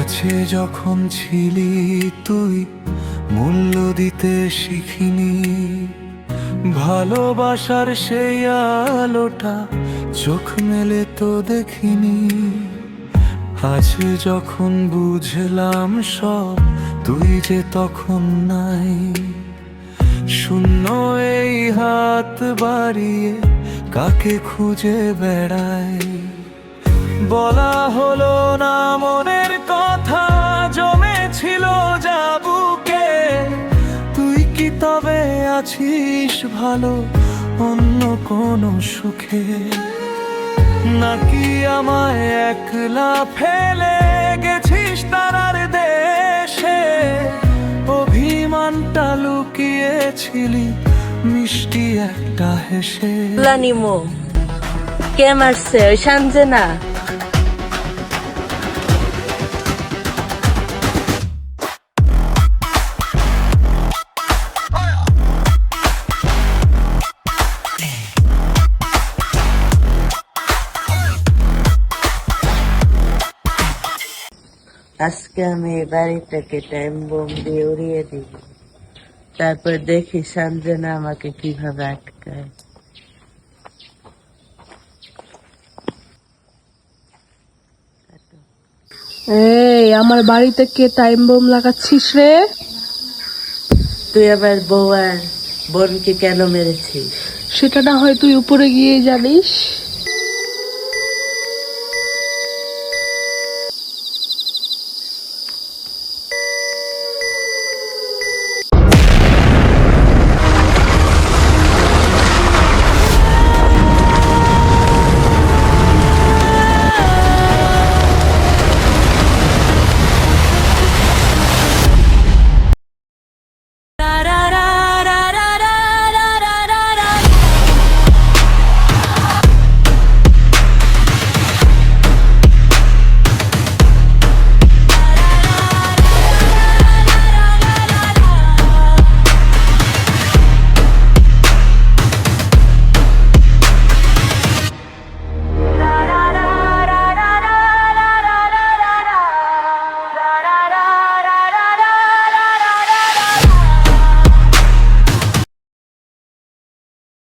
কাছে যখন ছিলি তুই মূল্য দিতে শিখিনি, ভালোবাসার সেই আলোটা চোখ মেলে তো দেখিনি। আজ যখন বুঝলাম সব, তুই যে তখন নাই। শূন্য এই হাত বাড়িয়ে কাকে খুঁজে বেড়াই। বলা হলো না মনের কথা, জমেছিল যা বুকে। তুই কি তবে আছিস ভালো অন্য কোনো সুখে? নাকি আমায় একলা ফেলে গেছিস তারার দেশে? অভিমানটা লুকিয়েছিলি মিষ্টি একটা হেসে। নিমো কে মারছে? ওই সানজেনা। আজকে আমি এই বাড়িটাকে টাইম বোম দিয়ে উড়িয়ে দিব, তারপর দেখি সানজেনা আমাকে কিভাবে আটকায়। এই আমার বাড়িতে কে টাইম বোম লাগাচ্ছিস রে? তুই আবার বউ আর বোনকে কেন মেরেছিস? সেটা না হয় তুই উপরে গিয়ে জানিস।